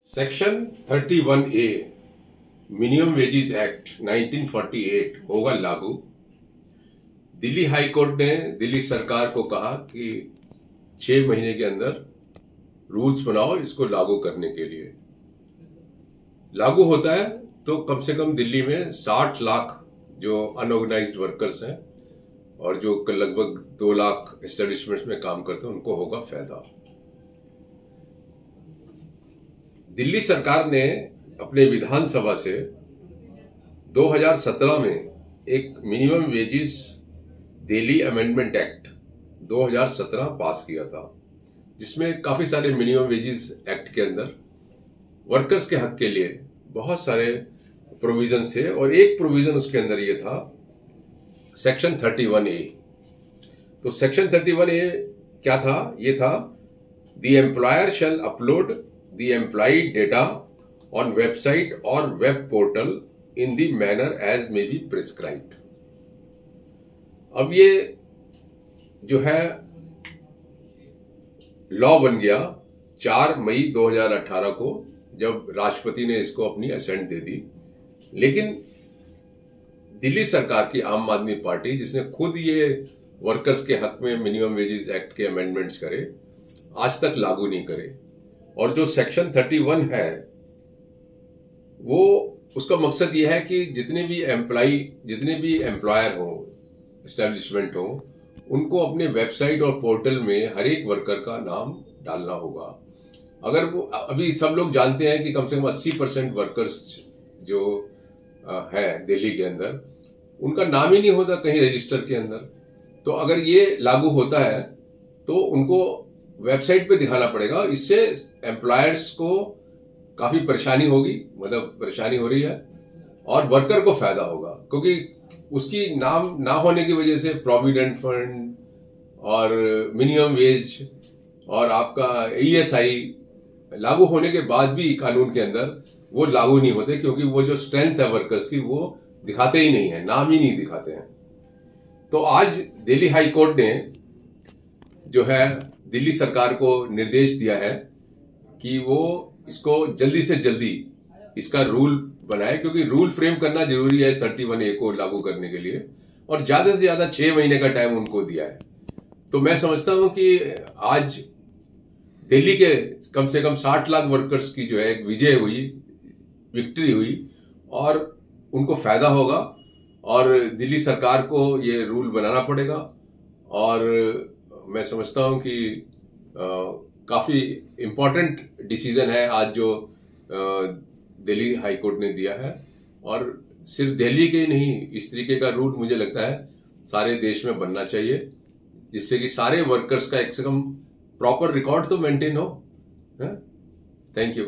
Section 31A minimum wages act 1948 होगा लागू। Delhi high court ने दिल्ली सरकार को कहा कि 6 महीने के अंदर रूल्स बनाओ इसको लागू करने के लिए। लागू होता है तो कम से कम दिल्ली में 60 लाख जो अनऑर्गेनाइज्ड वर्कर्स हैं और जो लगभग 2 लाख एस्टेब्लिशमेंट्स में काम करते हैं उनको होगा फायदा। दिल्ली सरकार ने अपने विधानसभा से 2017 में एक minimum wages Delhi amendment act 2017 पास किया था, जिसमें काफी सारे मिनिमम वेजेस एक्ट के अंदर वर्कर्स के हक के लिए बहुत सारे प्रोविजंस थे और एक प्रोविजन उसके अंदर ये था सेक्शन 31A। तो सेक्शन 31A क्या था? ये था the employer shall upload the employee data on website or web portal in the manner as may be prescribed। अब ये जो है लॉ बन गया 4 मई 2018 को, जब राष्ट्रपति ने इसको अपनी असेंट दे दी। लेकिन दिल्ली सरकार की आम आदमी पार्टी, जिसने खुद ये वर्कर्स के हक में मिनिमम वेजेस एक्ट के अमेंडमेंट्स करे, आज तक लागू नहीं करे। और जो सेक्शन 31 है वो उसका मकसद ये है कि जितने भी एम्प्लॉयर हो, एस्टेब्लिशमेंट हो, उनको अपने वेबसाइट और पोर्टल में हर एक वर्कर का नाम डालना होगा। अगर वो अभी सब लोग जानते हैं कि कम से कम 80% वर्कर्स जो है दिल्ली के अंदर, उनका नाम ही नहीं होता कहीं रजिस्टर के अंदर। तो अगर ये लागू होता है तो उनको वेबसाइट पे दिखाना पड़ेगा। इससे एम्प्लॉयर्स को काफी परेशानी होगी, मतलब परेशानी हो रही है, और वर्कर को फायदा होगा, क्योंकि उसकी नाम ना होने की वजह से प्रोविडेंट फंड और मिनिमम वेज और आपका ESI लागू होने के बाद भी कानून के अंदर वो लागू नहीं होते, क्योंकि वो जो स्ट्रेंथ है वर्कर्स की वो दिखाते ही नहीं है, नाम ही नहीं दिखाते हैं। तो आज दिल्ली हाई कोर्ट ने जो है दिल्ली सरकार को निर्देश दिया है कि वो इसको जल्दी से जल्दी इसका रूल बनाए, क्योंकि रूल फ्रेम करना जरूरी है 31A को लागू करने के लिए, और ज्यादा से ज्यादा 6 महीने का टाइम उनको दिया है। तो मैं समझता हूं कि आज दिल्ली के कम से कम 60 लाख वर्कर्स की जो है एक विजय हुई, विक्ट्री हुई, और उनको फायदा होगा। और दिल्ली सरकार को ये रूल बनाना पड़ेगा। और मैं समझता हूं कि काफी इम्पोर्टेंट डिसीजन है आज जो दिल्ली हाई कोर्ट ने दिया है। और सिर्फ दिल्ली के ही नहीं, इस तरीके का रूल मुझे लगता है सारे देश में बनना चाहिए, जिससे कि सारे वर्कर्स का एक से कम प्रॉपर रिकॉर्ड तो मेंटेन हो। Thank you.